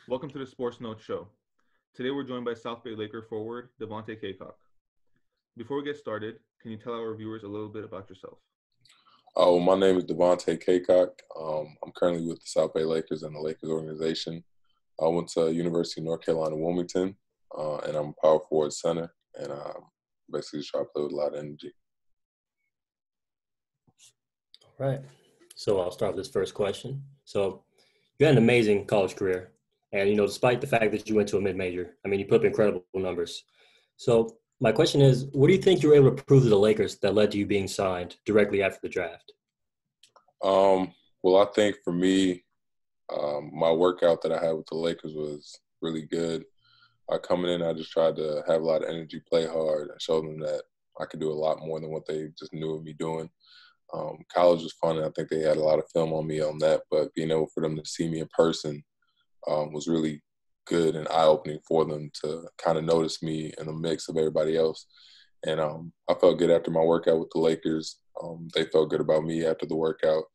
Welcome to the Sports Notes Show. Today we're joined by South Bay Laker forward Devontae Cacok. Before we get started, can you tell our viewers a little bit about yourself? My name is Devontae Cacok. I'm currently with the South Bay Lakers and the Lakers organization. I went to University of North Carolina, Wilmington, and I'm a power forward center, and basically just try to play with a lot of energy. All right. So I'll start with this first question. So you had an amazing college career. And, despite the fact that you went to a mid-major, you put up incredible numbers. So my question is, what do you think you were able to prove to the Lakers that led to you being signed directly after the draft? Well, I think for me, my workout that I had with the Lakers was really good. Coming in, I just tried to have a lot of energy, play hard, and show them that I could do a lot more than what they just knew of me doing. College was fun, and I think they had a lot of film on me on that, but being able for them to see me in person was really good and eye-opening for them to kind of notice me in the mix of everybody else. And I felt good after my workout with the Lakers. They felt good about me after the workout.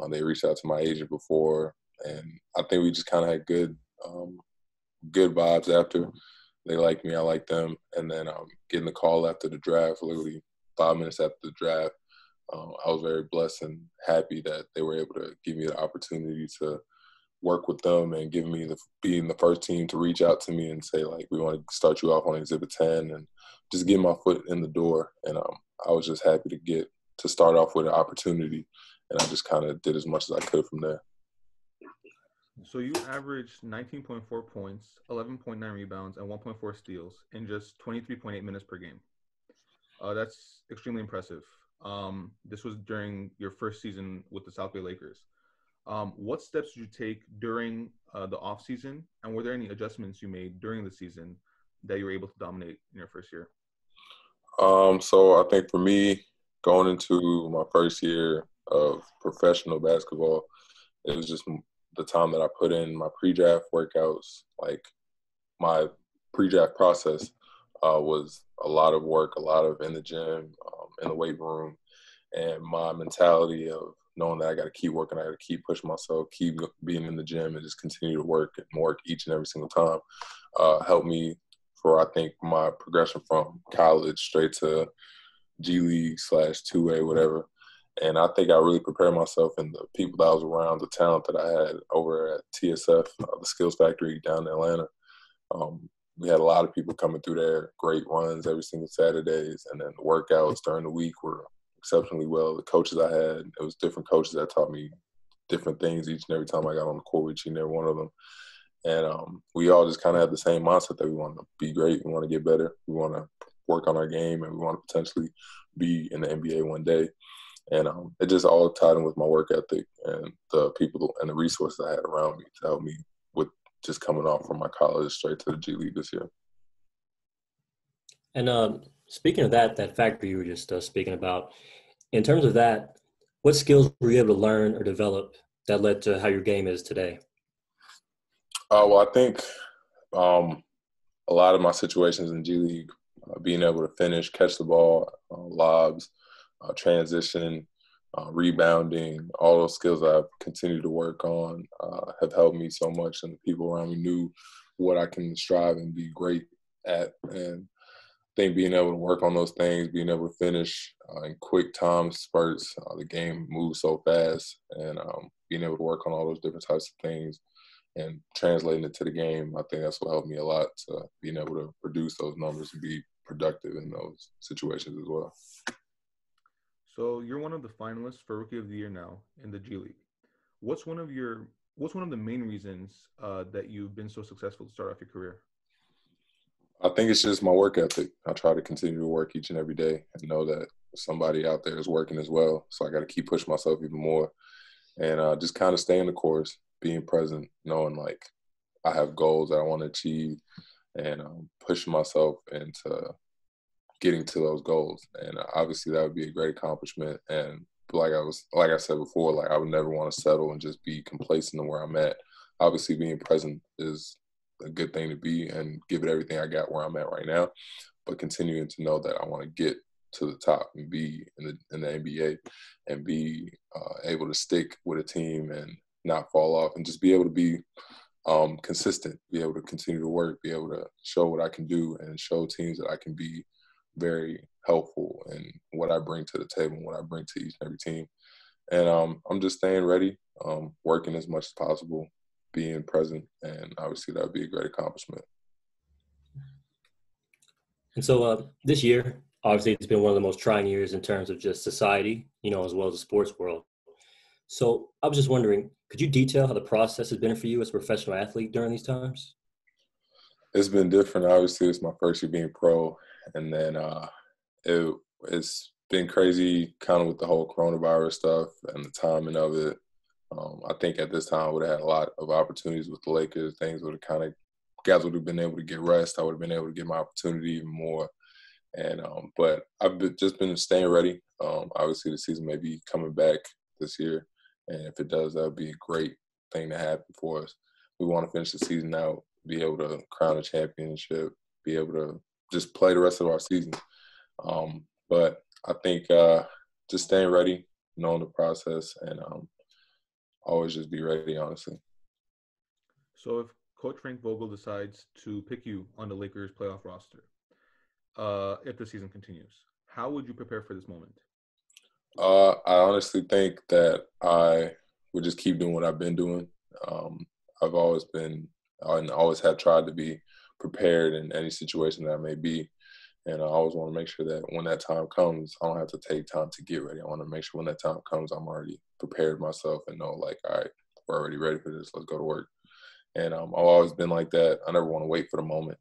They reached out to my agent before, and I think we just kind of had good vibes after. They liked me, I liked them. And then getting the call after the draft, literally 5 minutes after the draft, I was very blessed and happy that they were able to give me the opportunity to work with them and being the first team to reach out to me and say, like, we want to start you off on Exhibit 10 and just get my foot in the door. And I was just happy to start off with an opportunity, and I just kind of did as much as I could from there. So you averaged 19.4 points, 11.9 rebounds, and 1.4 steals in just 23.8 minutes per game. That's extremely impressive. This was during your first season with the South Bay Lakers. What steps did you take during the offseason, and were there any adjustments you made during the season that you were able to dominate in your first year? So I think for me, going into my first year of professional basketball, it was just the time that I put in my pre-draft workouts. Like, my pre-draft process was a lot of work, a lot of in the gym, in the weight room, and my mentality of knowing that I got to keep working, I got to keep pushing myself, keep being in the gym, and just continue to work and work each and every single time helped me for, I think, my progression from college straight to G League / 2A, whatever. And I think I really prepared myself and the people that I was around, the talent that I had over at TSF, the Skills Factory down in Atlanta. We had a lot of people coming through there, great runs every single Saturdays, and then the workouts during the week were exceptionally well. The coaches I had, it was different coaches that taught me different things each and every time I got on the court with each and every one of them. And we all just kind of had the same mindset that we want to be great, we want to get better, we want to work on our game, and we want to potentially be in the NBA one day. And it just all tied in with my work ethic and the people and the resources I had around me to help me with just coming off from my college straight to the G League this year. And speaking of that factor you were just speaking about, in terms of that, what skills were you able to learn or develop that led to how your game is today? Well, I think a lot of my situations in G League, being able to finish, catch the ball, lobs, transition, rebounding, all those skills I've continued to work on have helped me so much, and the people around me knew what I can strive and be great at. And I think being able to work on those things, being able to finish in quick time spurts, the game moves so fast, and being able to work on all those different types of things and translating it to the game, I think that's what helped me a lot to being able to produce those numbers and be productive in those situations as well. So you're one of the finalists for Rookie of the Year now in the G League. What's one of the main reasons that you've been so successful to start off your career? I think it's just my work ethic. I try to continue to work each and every day and know that somebody out there is working as well. So I got to keep pushing myself even more and just kind of staying the course, being present, knowing like I have goals that I want to achieve and pushing myself into getting to those goals. And obviously that would be a great accomplishment. And like I said before, like I would never want to settle and just be complacent in where I'm at. Obviously being present is a good thing to be and give it everything I got where I'm at right now, but continuing to know that I want to get to the top and be in the NBA and be able to stick with a team and not fall off and just be able to be consistent, be able to continue to work, be able to show what I can do and show teams that I can be very helpful in what I bring to the table and what I bring to each and every team. And I'm just staying ready, working as much as possible, being present, and obviously that would be a great accomplishment. And so this year, obviously, it's been one of the most trying years in terms of just society, as well as the sports world. So I was just wondering, could you detail how the process has been for you as a professional athlete during these times? It's been different. Obviously, it's my first year being pro, and then it's been crazy kind of with the whole coronavirus stuff and the timing of it. I think at this time I would have had a lot of opportunities with the Lakers. Things would have kind of guys would have been able to get rest. I would have been able to get my opportunity even more. And but just been staying ready. Obviously, the season may be coming back this year, and if it does, that would be a great thing to happen for us. We want to finish the season out, be able to crown a championship, be able to just play the rest of our season. But I think just staying ready, knowing the process, and always just be ready, honestly. So if Coach Frank Vogel decides to pick you on the Lakers playoff roster, if the season continues, how would you prepare for this moment? I honestly think that I would just keep doing what I've been doing. I've always been and always have tried to be prepared in any situation that I may be. And I always want to make sure that when that time comes, I don't have to take time to get ready. I want to make sure when that time comes, I'm already prepared myself and know, like, all right, we're already ready for this. Let's go to work. And I've always been like that. I never want to wait for the moment.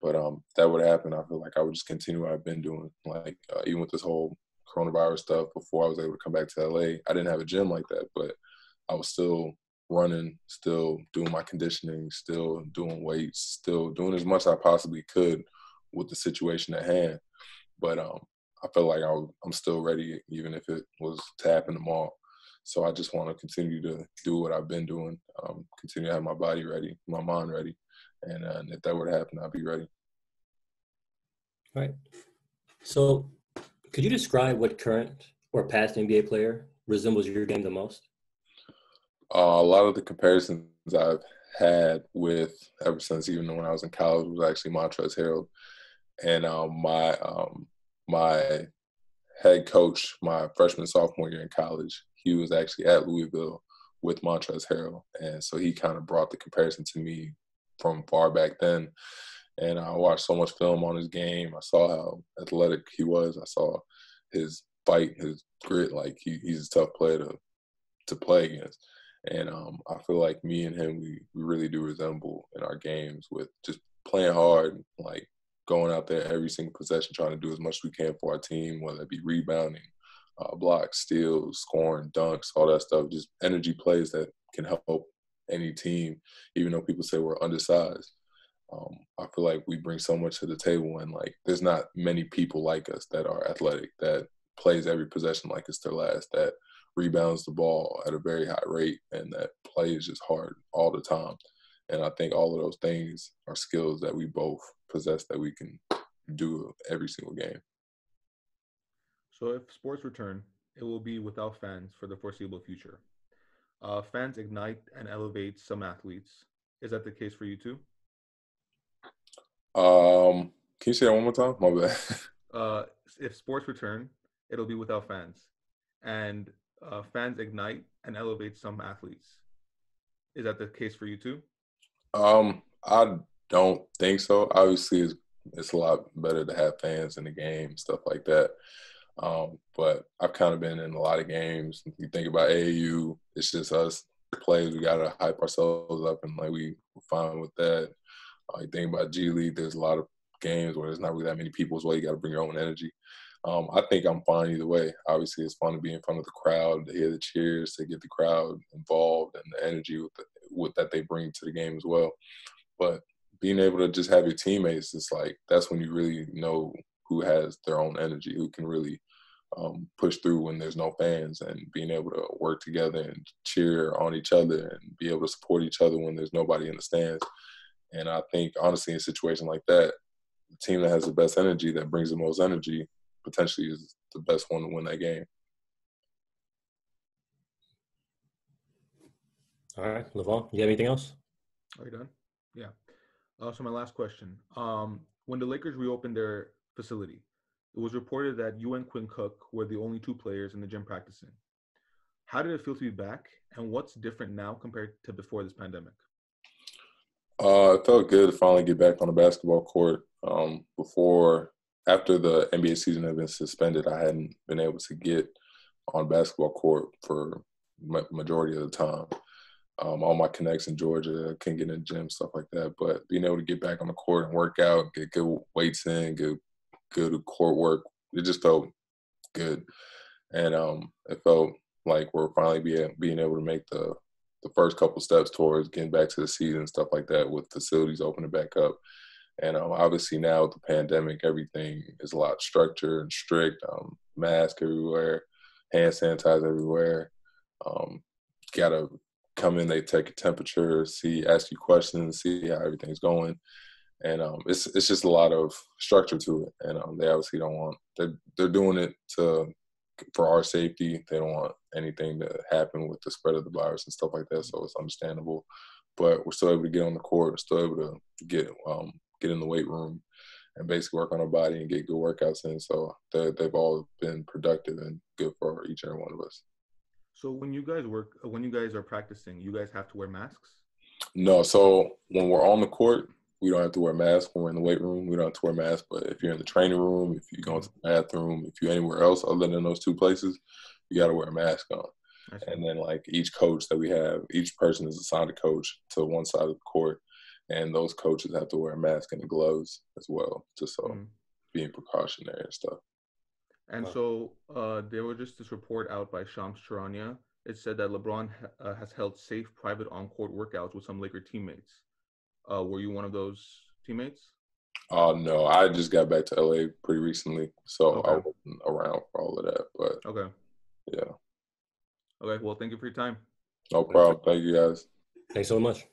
But if that would happen, I feel like I would just continue what I've been doing. Like, even with this whole coronavirus stuff, before I was able to come back to LA, I didn't have a gym like that, but I was still running, still doing my conditioning, still doing weights, still doing as much as I possibly could with the situation at hand. But I feel like I'm still ready, even if it was to happen tomorrow. So I just want to continue to do what I've been doing, continue to have my body ready, my mind ready. And if that were to happen, I'd be ready. All right. So could you describe what current or past NBA player resembles your game the most? A lot of the comparisons I've had with ever since even when I was in college was actually Montrezl Harrell. And my head coach, my freshman, sophomore year in college, he was actually at Louisville with Montrezl Harrell. And so he kind of brought the comparison to me from far back then. And I watched so much film on his game. I saw how athletic he was. I saw his fight, his grit. Like, he's a tough player to play against. And I feel like me and him, we really do resemble in our games with just playing hard, like going out there every single possession, trying to do as much as we can for our team, whether it be rebounding, blocks, steals, scoring, dunks, all that stuff. Just energy plays that can help any team, even though people say we're undersized. I feel like we bring so much to the table, and like there's not many people like us that are athletic, that plays every possession like it's their last, that rebounds the ball at a very high rate, and that plays just hard all the time. And I think all of those things are skills that we both possess that we can do every single game. So if sports return, it will be without fans for the foreseeable future. Fans ignite and elevate some athletes. Is that the case for you too? Can you say that one more time? My bad. Uh, if sports return, it'll be without fans, and fans ignite and elevate some athletes. Is that the case for you too? I don't think so. Obviously, it's a lot better to have fans in the game, stuff like that. But I've kind of been in a lot of games. If you think about AAU, it's just us players. We gotta hype ourselves up, and like we're fine with that. You think about G League, there's a lot of games where there's not really that many people as well. You got to bring your own energy. I think I'm fine either way. Obviously, it's fun to be in front of the crowd, to hear the cheers, to get the crowd involved, and the energy with that they bring to the game as well. But being able to just have your teammates, it's like that's when you really know who has their own energy, who can really push through when there's no fans, and being able to work together and cheer on each other and be able to support each other when there's nobody in the stands. And I think, honestly, in a situation like that, the team that has the best energy, that brings the most energy, potentially is the best one to win that game. All right, Levon, you have anything else? Are you done? Yeah. So my last question. When the Lakers reopened their facility, it was reported that you and Quinn Cook were the only two players in the gym practicing. How did it feel to be back, and what's different now compared to before this pandemic? It felt good to finally get back on the basketball court. After the NBA season had been suspended, I hadn't been able to get on basketball court for majority of the time. All my connects in Georgia, couldn't get in the gym, stuff like that. But being able to get back on the court and work out, get good weights in, get good court work, it just felt good. And it felt like we're finally being able to make the first couple steps towards getting back to the season, stuff like that, with facilities opening back up. And obviously now with the pandemic, everything is a lot structured and strict. Mask everywhere, hand sanitizer everywhere. Gotta come in, they take your temperature, ask you questions, see how everything's going. And it's just a lot of structure to it. And they obviously don't want they're doing it for our safety. They don't want anything to happen with the spread of the virus and stuff like that. So it's understandable. But we're still able to get on the court. We're still able to get in the weight room and basically work on our body and get good workouts in. So they've all been productive and good for each and every one of us. So when you guys are practicing, you guys have to wear masks? No, so when we're on the court, we don't have to wear masks. When we're in the weight room, we don't have to wear masks. But if you're in the training room, if you go into the bathroom, if you're anywhere else other than those two places, you got to wear a mask on. And then like each coach that we have, each person is assigned a coach to one side of the court. And those coaches have to wear a mask and the gloves as well, just so being precautionary and stuff. And so there was just this report out by Shams Charania. It said that LeBron has held safe private on-court workouts with some Laker teammates. Were you one of those teammates? No, I just got back to LA pretty recently, so Okay. I wasn't around for all of that. But okay. Yeah. Okay. Well, thank you for your time. No problem. Thank you, guys. Thanks so much.